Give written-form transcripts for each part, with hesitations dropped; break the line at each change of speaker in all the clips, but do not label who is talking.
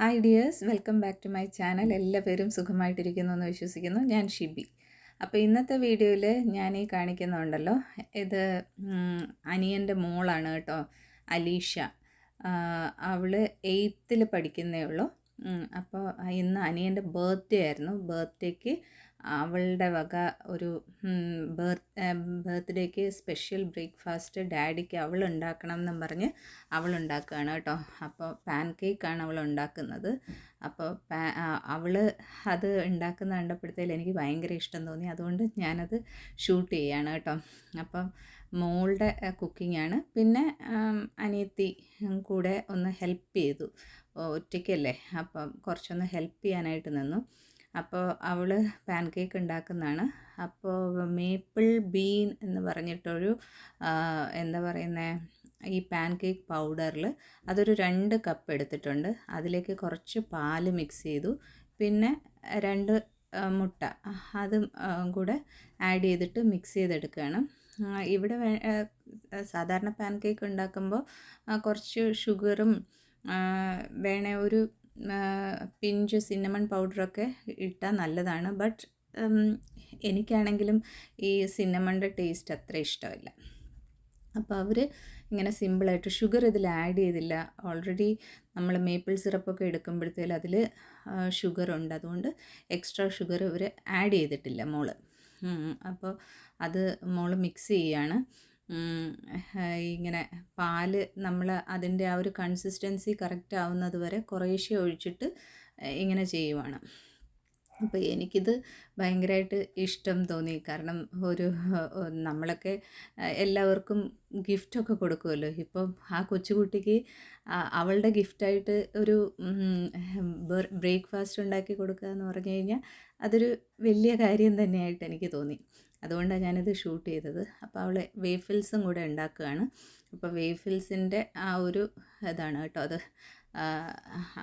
Hi dears, welcome back to my channel. എല്ലാവരും സുഖമായിട്ടിരിക്കുന്നു എന്ന് വിശ്വസിക്കുന്നു. ഞാൻ ഷിബി. അപ്പോൾ ഇന്നത്തെ വീഡിയോയിൽ ഞാൻ ഈ കാണിക്കുന്നുണ്ടല്ലോ, ഇത് അനിയൻ്റെ മോളാണ് കേട്ടോ, അലീഷ. അവൾ 8th പഠിക്കുന്നേ ഉള്ളൂ. അപ്പോൾ ഇന്ന് അനിയൻ്റെ ബർത്ത്ഡേ ആയിരുന്നു. ബർത്ത്ഡേക്ക് അവളുടെ വക ഒരു ബർത്ത്ഡേക്ക് സ്പെഷ്യൽ ബ്രേക്ക്ഫാസ്റ്റ് ഡാഡിക്ക് അവൾ ഉണ്ടാക്കണം എന്നും പറഞ്ഞ് അവൾ ഉണ്ടാക്കുകയാണ് കേട്ടോ. അപ്പോൾ പാൻ കേക്കാണ് അവൾ ഉണ്ടാക്കുന്നത്. അപ്പോൾ അവൾ അത് ഉണ്ടാക്കുന്ന കണ്ടപ്പോഴത്തേലും എനിക്ക് ഭയങ്കര ഇഷ്ടം തോന്നി. അതുകൊണ്ട് ഞാനത് ഷൂട്ട് ചെയ്യാണ് കേട്ടോ. അപ്പം മോളുടെ കുക്കിങ്ങാണ്. പിന്നെ അനിയത്തി കൂടെ ഒന്ന് ഹെൽപ്പ് ചെയ്തു. ഒറ്റയ്ക്കല്ലേ, അപ്പം കുറച്ചൊന്ന് ഹെൽപ്പ് ചെയ്യാനായിട്ട് നിന്നു. അപ്പോൾ അവൾ പാൻ കേക്ക് ഉണ്ടാക്കുന്നതാണ്. അപ്പോൾ മേപ്പിൾ ബീൻ എന്ന് പറഞ്ഞിട്ടൊരു എന്താ പറയുന്നത്, ഈ പാൻ കേക്ക് പൗഡറിൽ അതൊരു 2 കപ്പ് എടുത്തിട്ടുണ്ട്. അതിലേക്ക് കുറച്ച് പാല് മിക്സ് ചെയ്തു. പിന്നെ 2 മുട്ട അതും കൂടെ ആഡ് ചെയ്തിട്ട് മിക്സ് ചെയ്തെടുക്കുകയാണ്. ഇവിടെ സാധാരണ പാൻ കേക്ക് ഉണ്ടാക്കുമ്പോൾ കുറച്ച് ഷുഗറും വേണേ ഒരു പിഞ്ച് സിന്നമൺ പൗഡറൊക്കെ ഇട്ടാൽ നല്ലതാണ്. ബട്ട് എനിക്കാണെങ്കിലും ഈ സിന്നമണിൻ്റെ ടേസ്റ്റ് അത്ര ഇഷ്ടമില്ല. അപ്പോൾ അവർ ഇങ്ങനെ സിമ്പിളായിട്ട് ഷുഗർ ഇതിൽ ആഡ് ചെയ്തില്ല. ഓൾറെഡി നമ്മൾ മേപ്പിൾ സിറപ്പൊക്കെ എടുക്കുമ്പോഴത്തേലും അതിൽ ഷുഗറുണ്ട്. അതുകൊണ്ട് എക്സ്ട്രാ ഷുഗർ ഇവർ ആഡ് ചെയ്തിട്ടില്ല മോള്. അപ്പോൾ അത് മോള് മിക്സ് ചെയ്യാണ്. ഇങ്ങനെ പാല് നമ്മൾ അതിൻ്റെ ആ ഒരു കൺസിസ്റ്റൻസി കറക്റ്റ് ആവുന്നത് വരെ കുറേശ്ശെ ഒഴിച്ചിട്ട് ഇങ്ങനെ ചെയ്യുവാണ്. അപ്പോൾ എനിക്കിത് ഭയങ്കരമായിട്ട് ഇഷ്ടം തോന്നി. കാരണം നമ്മളൊക്കെ എല്ലാവർക്കും ഗിഫ്റ്റൊക്കെ കൊടുക്കുമല്ലോ. ഇപ്പം ആ കൊച്ചുകുട്ടിക്ക് അവളുടെ ഗിഫ്റ്റായിട്ട് ഒരു ബ്രേക്ക്ഫാസ്റ്റ് ഉണ്ടാക്കി കൊടുക്കുക എന്ന് പറഞ്ഞു കഴിഞ്ഞാൽ അതൊരു വലിയ കാര്യം തന്നെയായിട്ട് എനിക്ക് തോന്നി. അതുകൊണ്ടാണ് ഞാനിത് ഷൂട്ട് ചെയ്തത്. അപ്പോൾ അവൾ വേഫിൽസും കൂടെ ഉണ്ടാക്കുകയാണ്. അപ്പോൾ വേഫിൽസിൻ്റെ ആ ഒരു ഇതാണ് കേട്ടോ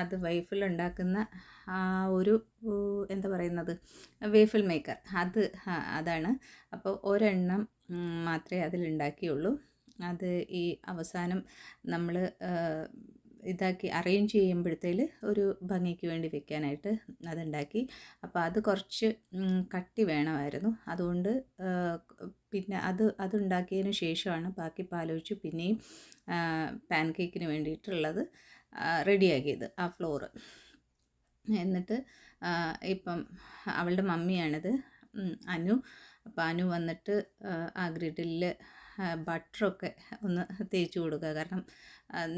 അത് വേഫിൽ ഉണ്ടാക്കുന്ന ആ ഒരു എന്താ പറയുന്നത്, വേഫിൽ മേക്കർ അതാണ്. അപ്പോൾ ഒരെണ്ണം മാത്രമേ അതിലുണ്ടാക്കിയുള്ളൂ. അത് ഈ അവസാനം നമ്മൾ ഇതാക്കി അറേഞ്ച് ചെയ്യുമ്പോഴത്തേൽ ഒരു ഭംഗിക്ക് വേണ്ടി വെക്കാനായിട്ട് അതുണ്ടാക്കി. അപ്പോൾ അത് കുറച്ച് കട്ടി വേണമായിരുന്നു. അതുകൊണ്ട് പിന്നെ അതുണ്ടാക്കിയതിന് ശേഷമാണ് ബാക്കി പാലൊഴിച്ച് പിന്നെയും പാൻ കേക്കിന് വേണ്ടിയിട്ടുള്ളത് റെഡിയാക്കിയത്, ആ ഫ്ലോറ്. എന്നിട്ട് ഇപ്പം അവളുടെ മമ്മിയാണിത്, അനു. അപ്പോൾ അനു വന്നിട്ട് ആ ഗ്രിഡിൽ ബട്ടറൊക്കെ ഒന്ന് തേച്ച് കൊടുക്കുക. കാരണം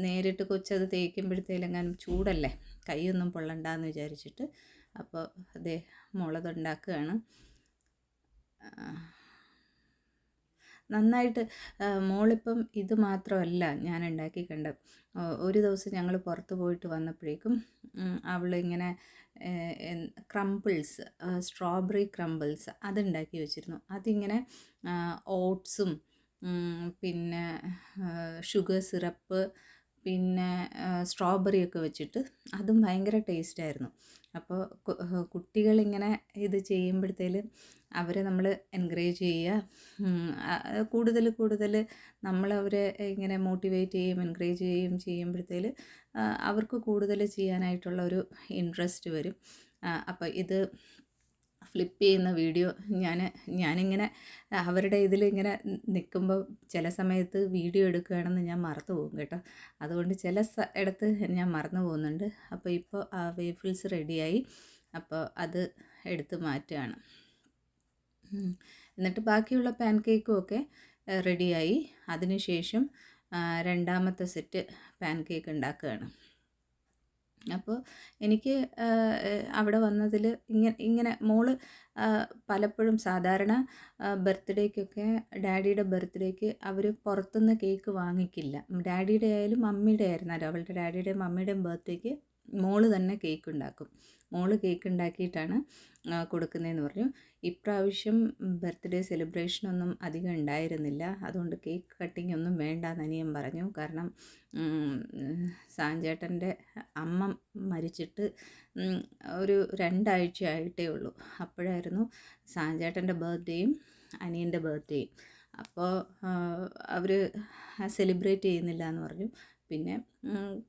നേരിട്ട് കൊച്ചത് തേക്കുമ്പോഴത്തേലെങ്ങാനും ചൂടല്ലേ, കൈയൊന്നും പൊള്ളണ്ടെന്ന് വിചാരിച്ചിട്ട്. അപ്പോൾ അതേ മുളകുണ്ടാക്കുകയാണ്. നന്നായിട്ട് മോളിപ്പം ഇത് മാത്രമല്ല ഞാൻ ഉണ്ടാക്കി കണ്ടത്. ഒരു ദിവസം ഞങ്ങൾ പുറത്ത് പോയിട്ട് വന്നപ്പോഴേക്കും അവളിങ്ങനെ ക്രംബിൾസ്, സ്ട്രോബെറി ക്രംബിൾസ് അതുണ്ടാക്കി വെച്ചിരുന്നു. അതിങ്ങനെ ഓട്സും പിന്നെ ഷുഗർ സിറപ്പ് പിന്നെ സ്ട്രോബെറിയൊക്കെ വെച്ചിട്ട് അതും ഭയങ്കര ടേസ്റ്റായിരുന്നു. അപ്പോൾ കുട്ടികളിങ്ങനെ ഇത് ചെയ്യുമ്പോഴത്തേലും അവരെ നമ്മൾ എൻകറേജ് ചെയ്യുക. കൂടുതൽ നമ്മളവരെ ഇങ്ങനെ മോട്ടിവേറ്റ് ചെയ്യുകയും എൻകറേജ് ചെയ്യുകയും ചെയ്യുമ്പോഴത്തേൽ അവർക്ക് കൂടുതൽ ചെയ്യാനായിട്ടുള്ള ഒരു ഇൻട്രസ്റ്റ് വരും. അപ്പോൾ ഇത് ഫ്ലിപ്പ് ചെയ്യുന്ന വീഡിയോ ഞാനിങ്ങനെ അവരുടെ ഇതിലിങ്ങനെ നിൽക്കുമ്പോൾ ചില സമയത്ത് വീഡിയോ എടുക്കുകയാണെന്ന് ഞാൻ മറന്നു പോകും കേട്ടോ. അതുകൊണ്ട് ചില ഇടത്ത് ഞാൻ മറന്നു പോകുന്നുണ്ട്. അപ്പോൾ ഇപ്പോൾ ആ വേഫിൾസ് റെഡിയായി. അപ്പോൾ അത് എടുത്ത് മാറ്റുകയാണ്. എന്നിട്ട് ബാക്കിയുള്ള പാൻ കേക്കും ഒക്കെ റെഡിയായി. അതിനുശേഷം രണ്ടാമത്തെ സെറ്റ് പാൻ കേക്ക് ഉണ്ടാക്കുകയാണ്. അപ്പോൾ എനിക്ക് അവിടെ വന്നതിൽ ഇങ്ങനെ മോള് പലപ്പോഴും സാധാരണ ബർത്ത്ഡേക്കൊക്കെ, ഡാഡിയുടെ ബർത്ത്ഡേക്ക് അവർ പുറത്തുനിന്ന് കേക്ക് വാങ്ങിക്കില്ല. ഡാഡിയുടെ ആയാലും മമ്മിയുടെ ആയിരുന്നാലും അവളുടെ ഡാഡിയുടെയും മമ്മിയുടെയും ബർത്ത്ഡേക്ക് മോള് തന്നെ കേക്ക് ഉണ്ടാക്കും. മോള് കേക്ക് ഉണ്ടാക്കിയിട്ടാണ് കൊടുക്കുന്നതെന്ന് പറഞ്ഞു. ഇപ്രാവശ്യം ബർത്ത്ഡേ സെലിബ്രേഷനൊന്നും അധികം ഉണ്ടായിരുന്നില്ല. അതുകൊണ്ട് കേക്ക് കട്ടിംഗ് ഒന്നും വേണ്ടാന്ന് അനിയൻ പറഞ്ഞു. കാരണം സാഞ്ചേട്ടൻ്റെ അമ്മ മരിച്ചിട്ട് ഒരു 2 ആഴ്ച ആയിട്ടേ ഉള്ളൂ. അപ്പോഴായിരുന്നു സാഞ്ചേട്ടൻ്റെ ബർത്ത്ഡേയും അനിയൻ്റെ ബർത്ത്ഡേയും. അപ്പോൾ അവർ സെലിബ്രേറ്റ് ചെയ്യുന്നില്ല എന്ന് പറഞ്ഞു. പിന്നെ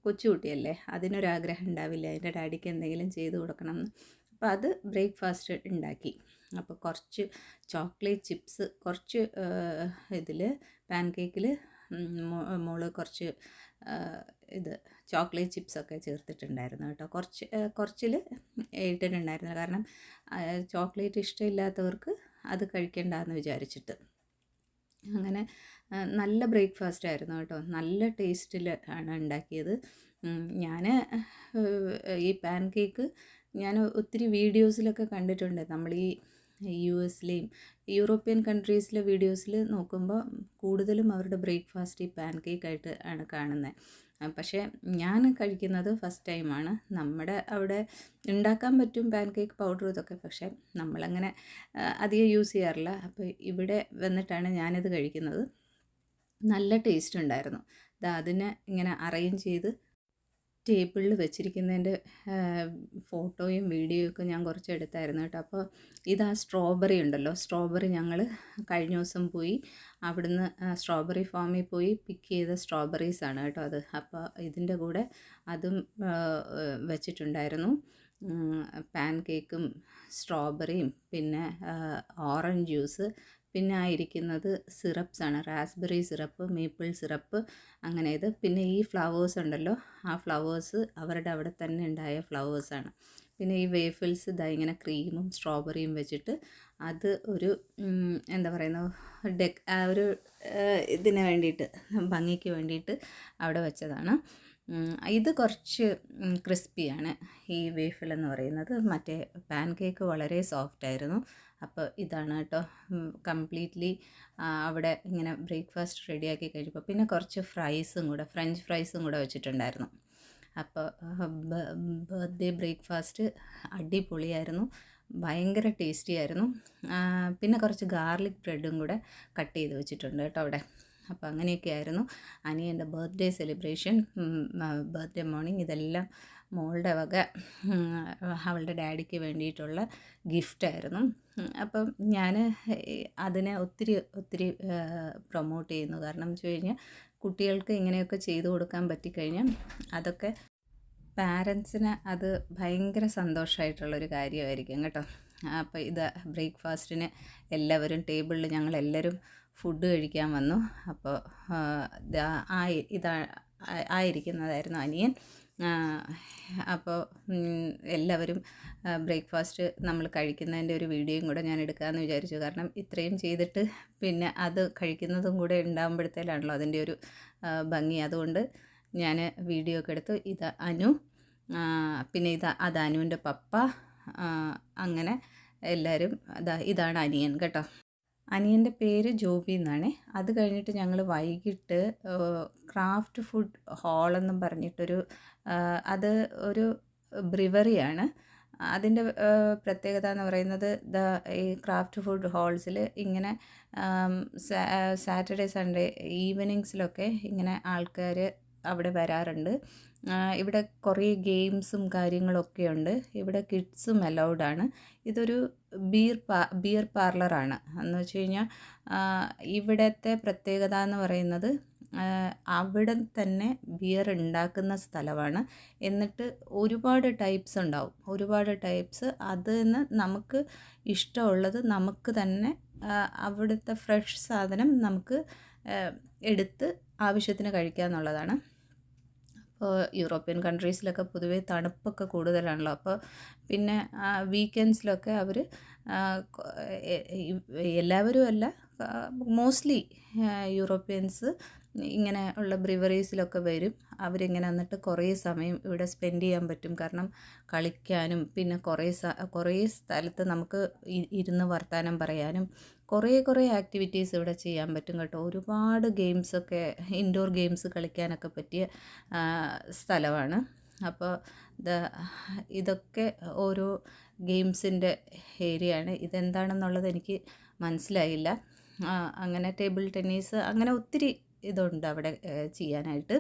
കൊച്ചുകുട്ടിയല്ലേ, അതിനൊരാഗ്രഹം ഉണ്ടാവില്ല അതിൻ്റെ ഡാഡിക്ക് എന്തെങ്കിലും ചെയ്ത് കൊടുക്കണം എന്ന്. അപ്പോൾ അത് ബ്രേക്ക്ഫാസ്റ്റ് ഉണ്ടാക്കി. അപ്പോൾ കുറച്ച് ചോക്ലേറ്റ് ചിപ്സ് കുറച്ച് ഇതിൽ പാൻ കേക്കിൽ മോള് കുറച്ച് ഇത് ചോക്ലേറ്റ് ചിപ്സൊക്കെ ചേർത്തിട്ടുണ്ടായിരുന്നു കേട്ടോ. കുറച്ചിൽ ഇട്ടിട്ടുണ്ടായിരുന്നു, കാരണം ചോക്ലേറ്റ് ഇഷ്ടമില്ലാത്തവർക്ക് അത് കഴിക്കണ്ടെന്ന് വിചാരിച്ചിട്ട്. അങ്ങനെ നല്ല ബ്രേക്ക്ഫാസ്റ്റ് ആയിരുന്നു കേട്ടോ, നല്ല ടേസ്റ്റിൽ ആണ് ഉണ്ടാക്കിയത്. ഞാൻ ഈ പാൻ കേക്ക് ഞാൻ ഒത്തിരി വീഡിയോസിലൊക്കെ കണ്ടിട്ടുണ്ട്. നമ്മൾ ഈ US-ലെയും യൂറോപ്യൻ കൺട്രീസിലെ വീഡിയോസിൽ നോക്കുമ്പോൾ കൂടുതലും അവരുടെ ബ്രേക്ക്ഫാസ്റ്റ് ഈ പാൻ കേക്കായിട്ട് ആണ് കാണുന്നത്. പക്ഷേ ഞാൻ കഴിക്കുന്നത് ഫസ്റ്റ് ടൈമാണ്. നമ്മുടെ അവിടെ ഉണ്ടാക്കാൻ പറ്റും പാൻ കേക്ക് പൗഡർ ഇതൊക്കെ, പക്ഷേ നമ്മളങ്ങനെ അധികം യൂസ് ചെയ്യാറില്ല. അപ്പോൾ ഇവിടെ വന്നിട്ടാണ് ഞാനിത് കഴിക്കുന്നത്. നല്ല ടേസ്റ്റ് ഉണ്ടായിരുന്നു. അതിനെ ഇങ്ങനെ അറേഞ്ച് ചെയ്ത് ടേബിളിൽ വെച്ചിരിക്കുന്നതിൻ്റെ ഫോട്ടോയും വീഡിയോയും ഒക്കെ ഞാൻ കുറച്ച് എടുത്തായിരുന്നു കേട്ടോ. അപ്പോൾ ഇതാ സ്ട്രോബെറി ഉണ്ടല്ലോ, സ്ട്രോബെറി ഞങ്ങൾ കഴിഞ്ഞ ദിവസം പോയി അവിടുന്ന് സ്ട്രോബെറി ഫാമിൽ പോയി പിക്ക് ചെയ്ത സ്ട്രോബെറീസാണ് കേട്ടോ അത്. അപ്പോൾ ഇതിൻ്റെ കൂടെ അതും വെച്ചിട്ടുണ്ടായിരുന്നു. പാൻ കേക്കും സ്ട്രോബെറിയും പിന്നെ ഓറഞ്ച് ജ്യൂസ്, പിന്നെ ആയിരിക്കുന്നത് സിറപ്സാണ്, റാസ്ബെറി സിറപ്പ്, മേപ്പിൾ സിറപ്പ്, അങ്ങനെ ഇത്. പിന്നെ ഈ ഫ്ലവേഴ്സ് ഉണ്ടല്ലോ, ആ ഫ്ലവേഴ്സ് അവരുടെ അവിടെ തന്നെ ഉണ്ടായ ഫ്ലവേഴ്സാണ്. പിന്നെ ഈ വേഫിൾസ് ഇതാ ഇങ്ങനെ ക്രീമും സ്ട്രോബെറിയും വെച്ചിട്ട് അത് ഒരു എന്താ പറയുന്നത് ഒരു ഇതിന് വേണ്ടിയിട്ട്, ഭംഗിക്ക് വേണ്ടിയിട്ട് അവിടെ വെച്ചതാണ്. ഇത് കുറച്ച് ക്രിസ്പിയാണ് ഈ വേഫിൾ എന്ന് പറയുന്നത്. മറ്റേ പാൻ കേക്ക് വളരെ സോഫ്റ്റായിരുന്നു. അപ്പോൾ ഇതാണ് കേട്ടോ കംപ്ലീറ്റ്ലി അവിടെ ഇങ്ങനെ ബ്രേക്ക്ഫാസ്റ്റ് റെഡിയാക്കി കഴിയുമ്പോൾ. പിന്നെ കുറച്ച് ഫ്രഞ്ച് ഫ്രൈസും കൂടെ വെച്ചിട്ടുണ്ടായിരുന്നു. അപ്പോൾ ബർത്ത്ഡേ ബ്രേക്ക്ഫാസ്റ്റ് അടിപൊളിയായിരുന്നു, ഭയങ്കര ടേസ്റ്റി ആയിരുന്നു. പിന്നെ കുറച്ച് ഗാർലിക് ബ്രെഡും കൂടെ കട്ട് ചെയ്ത് വെച്ചിട്ടുണ്ട് കേട്ടോ അവിടെ. അപ്പോൾ അങ്ങനെയൊക്കെ ആയിരുന്നു അനിയൻ്റെ ബർത്ത്ഡേ സെലിബ്രേഷൻ, ബർത്ത്ഡേ മോർണിംഗ്. ഇതെല്ലാം മോളുടെ വക അവളുടെ ഡാഡിക്ക് വേണ്ടിയിട്ടുള്ള ഗിഫ്റ്റായിരുന്നു. അപ്പം ഞാൻ അതിനെ ഒത്തിരി പ്രൊമോട്ട് ചെയ്യുന്നു. കാരണം എന്ന് വെച്ച് കഴിഞ്ഞാൽ കുട്ടികൾക്ക് ഇങ്ങനെയൊക്കെ ചെയ്തു കൊടുക്കാൻ പറ്റിക്കഴിഞ്ഞാൽ അതൊക്കെ പാരൻസിന് അത് ഭയങ്കര സന്തോഷമായിട്ടുള്ളൊരു കാര്യമായിരിക്കും കേട്ടോ. അപ്പോൾ ഇത് ബ്രേക്ക്ഫാസ്റ്റിന് എല്ലാവരും ടേബിളിൽ ഞങ്ങളെല്ലാവരും ഫുഡ് കഴിക്കാൻ വന്നു. അപ്പോൾ ആയിരിക്കുന്നതായിരുന്നു അനിയൻ. അപ്പോൾ എല്ലാവരും ബ്രേക്ക്ഫാസ്റ്റ് നമ്മൾ കഴിക്കുന്നതിൻ്റെ ഒരു വീഡിയോയും കൂടെ ഞാൻ എടുക്കാമെന്ന് വിചാരിച്ചു. കാരണം ഇത്രയും ചെയ്തിട്ട് പിന്നെ അത് കഴിക്കുന്നതും കൂടെ ഉണ്ടാകുമ്പോഴത്തേലാണല്ലോ അതിൻ്റെ ഒരു ഭംഗി. അതുകൊണ്ട് ഞാൻ വീഡിയോ ഒക്കെ എടുത്തു. ഇത് അനു, പിന്നെ അത് അനുവിൻ്റെ പപ്പ, അങ്ങനെ എല്ലാവരും. ഇതാണ് അനിയൻ കേട്ടോ. അനിയൻ്റെ പേര് ജോബി എന്നാണ്. അത് കഴിഞ്ഞിട്ട് ഞങ്ങൾ വൈകിട്ട് ക്രാഫ്റ്റ് ഫുഡ് ഹാളെന്നും പറഞ്ഞിട്ടൊരു അത് ഒരു ബ്രിവറിയാണ്. അതിൻ്റെ പ്രത്യേകത എന്ന് പറയുന്നത് ഈ ക്രാഫ്റ്റ് ഫുഡ് ഹാൾസിൽ ഇങ്ങനെ സാറ്റർഡേ സൺഡേ ഈവനിങ്സിലൊക്കെ ഇങ്ങനെ ആൾക്കാർ അവിടെ വരാറുണ്ട്. ഇവിടെ കുറേ ഗെയിംസും കാര്യങ്ങളൊക്കെ ഉണ്ട്. ഇവിടെ കിഡ്സും അലൗഡാണ്. ഇതൊരു ബിയർ പാർലറാണ്. എന്ന് വെച്ച് കഴിഞ്ഞാൽ ഇവിടുത്തെ പ്രത്യേകത എന്ന് പറയുന്നത് അവിടെ തന്നെ ബിയർ ഉണ്ടാക്കുന്ന സ്ഥലമാണ്. എന്നിട്ട് ഒരുപാട് ടൈപ്സ് ഉണ്ടാവും, ഒരുപാട് ടൈപ്സ്. അതിൽ നിന്ന് നമുക്ക് ഇഷ്ടമുള്ളത് നമുക്ക് തന്നെ അവിടുത്തെ ഫ്രഷ് സാധനം നമുക്ക് എടുത്ത് ആവശ്യത്തിന് കഴിക്കുക എന്നുള്ളതാണ്. അപ്പോൾ യൂറോപ്യൻ കൺട്രീസിലൊക്കെ പൊതുവേ തണുപ്പൊക്കെ കൂടുതലാണല്ലോ. അപ്പോൾ പിന്നെ വീക്കെൻഡ്സിലൊക്കെ അവർ എല്ലാവരും അല്ല, മോസ്റ്റ്ലി യൂറോപ്യൻസ് ഇങ്ങനെ ഉള്ള ബ്രിവറീസിലൊക്കെ വരും. അവരിങ്ങനെ വന്നിട്ട് കുറേ സമയം ഇവിടെ സ്പെൻഡ് ചെയ്യാൻ പറ്റും. കാരണം കളിക്കാനും പിന്നെ കുറേ സ്ഥലത്ത് നമുക്ക് ഇരുന്ന് വർത്തമാനം പറയാനും കുറേ ആക്ടിവിറ്റീസ് ഇവിടെ ചെയ്യാൻ പറ്റും കേട്ടോ. ഒരുപാട് ഗെയിംസൊക്കെ, ഇൻഡോർ ഗെയിംസ് കളിക്കാനൊക്കെ പറ്റിയ സ്ഥലമാണ്. അപ്പോൾ ഇതൊക്കെ ഓരോ ഗെയിംസിൻ്റെ ഏരിയയാണ്. ഇതെന്താണെന്നുള്ളത് എനിക്ക് മനസ്സിലായില്ല. അങ്ങനെ ടേബിൾ ടെന്നീസ്, അങ്ങനെ ഒത്തിരി ഇതുണ്ട് അവിടെ ചെയ്യാനായിട്ട്.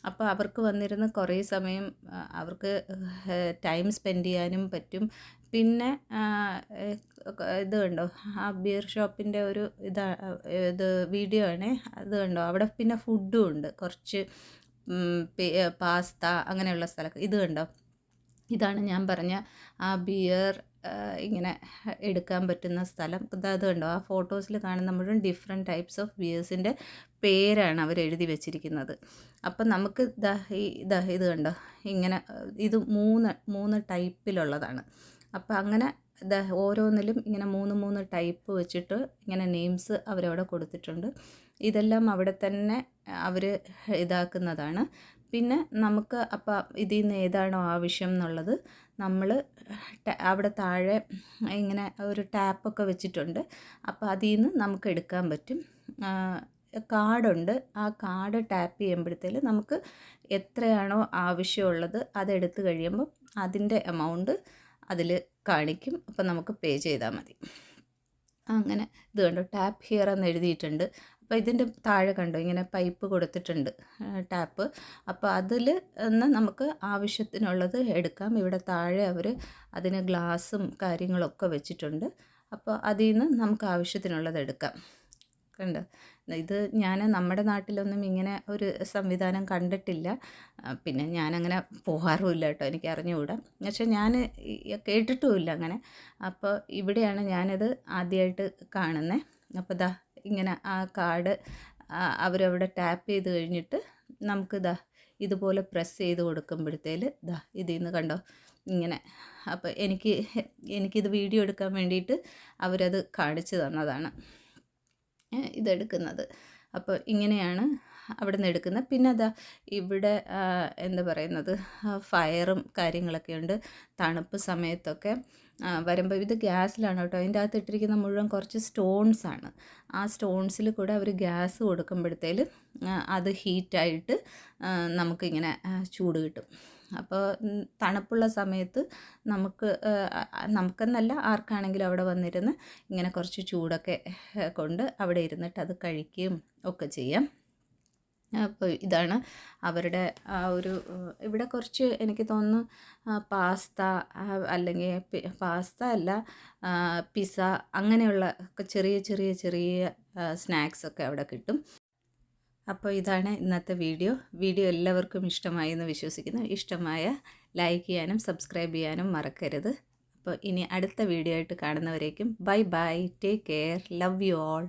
അപ്പോൾ അവർക്ക് വന്നിരുന്ന് കുറേ സമയം അവർക്ക് ടൈം സ്പെൻഡ് ചെയ്യാനും പറ്റും. പിന്നെ ഇത് കണ്ടോ, ആ ബിയർ ഷോപ്പിൻ്റെ ഒരു ഇത് വീഡിയോ ആണ്. അത് കണ്ടോ, അവിടെ പിന്നെ ഫുഡും ഉണ്ട്. കുറച്ച് പാസ്ത അങ്ങനെയുള്ള സ്ഥലം. ഇത് കണ്ടോ, ഇതാണ് ഞാൻ പറഞ്ഞ ആ ബിയർ ഇങ്ങനെ എടുക്കാൻ പറ്റുന്ന സ്ഥലം. അത് കണ്ടോ, ആ ഫോട്ടോസിൽ കാണുന്ന മുഴുവൻ ഡിഫറെൻറ്റ് ടൈപ്സ് ഓഫ് ബിയേഴ്സിൻ്റെ പേരാണ് അവർ എഴുതി വെച്ചിരിക്കുന്നത്. അപ്പം നമുക്ക് ഇത് കണ്ടോ, ഇങ്ങനെ ഇത് മൂന്ന് ടൈപ്പിലുള്ളതാണ്. അപ്പം അങ്ങനെ ഓരോന്നിലും ഇങ്ങനെ 3 ടൈപ്പ് വെച്ചിട്ട് ഇങ്ങനെ നെയിംസ് അവരവിടെ കൊടുത്തിട്ടുണ്ട്. ഇതെല്ലാം അവിടെ തന്നെ അവർ ഇതാക്കുന്നതാണ്. പിന്നെ നമുക്ക് അപ്പം ഇതിൽ നിന്ന് ഏതാണോ ആവശ്യം എന്നുള്ളത് നമ്മൾ അവിടെ താഴെ ഇങ്ങനെ ഒരു ടാപ്പൊക്കെ വെച്ചിട്ടുണ്ട്. അപ്പോൾ അതിൽ നിന്ന് നമുക്ക് എടുക്കാൻ പറ്റും. കാർഡുണ്ട്. ആ കാർഡ് ടാപ്പ് ചെയ്യുമ്പോഴത്തേക്ക് നമുക്ക് എത്രയാണോ ആവശ്യമുള്ളത് അതെടുത്ത് കഴിയുമ്പോൾ അതിൻ്റെ എമൗണ്ട് അതിൽ കാണിക്കും. അപ്പോൾ നമുക്ക് പേ ചെയ്താൽ മതി. അങ്ങനെ ഇത് കണ്ടോ, ടാപ്പ് ഹിയർ എന്ന് എഴുതിയിട്ടുണ്ട്. അപ്പോൾ ഇതിൻ്റെ താഴെ കണ്ടോ ഇങ്ങനെ പൈപ്പ് കൊടുത്തിട്ടുണ്ട്, ടാപ്പ്. അപ്പോൾ അതിൽ നിന്ന് നമുക്ക് ആവശ്യത്തിനുള്ളത് എടുക്കാം. ഇവിടെ താഴെ അവർ അതിന് ഗ്ലാസും കാര്യങ്ങളൊക്കെ വെച്ചിട്ടുണ്ട്. അപ്പോൾ അതിൽ നിന്ന് നമുക്ക് ആവശ്യത്തിനുള്ളത് എടുക്കാം. കണ്ടോ, ഇത് ഞാൻ നമ്മുടെ നാട്ടിലൊന്നും ഇങ്ങനെ ഒരു സംവിധാനം കണ്ടിട്ടില്ല. പിന്നെ ഞാനങ്ങനെ പോകാറുമില്ല കേട്ടോ, എനിക്ക് അറിഞ്ഞുകൂടാ. പക്ഷേ ഞാൻ കേട്ടിട്ടുമില്ല അങ്ങനെ. അപ്പോൾ ഇവിടെയാണ് ഞാനത് ആദ്യമായിട്ട് കാണുന്നത്. അപ്പോൾ ഇങ്ങനെ ആ കാർഡ് അവരവിടെ ടാപ്പ് ചെയ്ത് കഴിഞ്ഞിട്ട് നമുക്ക് ഇതുപോലെ പ്രസ് ചെയ്ത് കൊടുക്കുമ്പോഴത്തേൽ ഇതിൽ നിന്ന് കണ്ടോ ഇങ്ങനെ. അപ്പോൾ എനിക്കിത് വീഡിയോ എടുക്കാൻ വേണ്ടിയിട്ട് അവരത് കാണിച്ചു തന്നതാണ് ഇതെടുക്കുന്നത്. അപ്പോൾ ഇങ്ങനെയാണ് അവിടെ നിന്ന് എടുക്കുന്നത്. പിന്നെ ഇവിടെ എന്താ പറയുന്നത്, ഫയറും കാര്യങ്ങളൊക്കെ ഉണ്ട്. തണുപ്പ് സമയത്തൊക്കെ വരുമ്പോൾ ഇത് ഗ്യാസിലാണ് കേട്ടോ. അതിൻ്റെ അകത്ത് ഇട്ടിരിക്കുന്ന മുഴുവൻ കുറച്ച് സ്റ്റോൺസാണ്. ആ സ്റ്റോൺസിൽ കൂടെ അവർ ഗ്യാസ് കൊടുക്കുമ്പോഴത്തേൽ അത് ഹീറ്റായിട്ട് നമുക്കിങ്ങനെ ചൂട് കിട്ടും. അപ്പോൾ തണുപ്പുള്ള സമയത്ത് നമുക്കെന്നല്ല ആർക്കാണെങ്കിലും അവിടെ വന്നിരുന്ന് ഇങ്ങനെ കുറച്ച് ചൂടൊക്കെ കൊണ്ട് അവിടെ ഇരുന്നിട്ട് അത് കഴിക്കുകയും ഒക്കെ ചെയ്യാം. അപ്പോൾ ഇതാണ് അവരുടെ ആ ഒരു, ഇവിടെ കുറച്ച് എനിക്ക് തോന്നുന്നു പാസ്ത അല്ലെങ്കിൽ പാസ്ത അല്ല പിസ്സ അങ്ങനെയുള്ള ചെറിയ ചെറിയ ചെറിയ സ്നാക്സൊക്കെ അവിടെ കിട്ടും. അപ്പോൾ ഇതാണ് ഇന്നത്തെ വീഡിയോ എല്ലാവർക്കും ഇഷ്ടമായി എന്ന് വിശ്വസിക്കുന്നു. ഇഷ്ടമായ ലൈക്ക് ചെയ്യാനും സബ്സ്ക്രൈബ് ചെയ്യാനും മറക്കരുത്. അപ്പോൾ ഇനി അടുത്ത വീഡിയോ ആയിട്ട് കാണുന്നവരേക്കും bye bye, take care, love you all.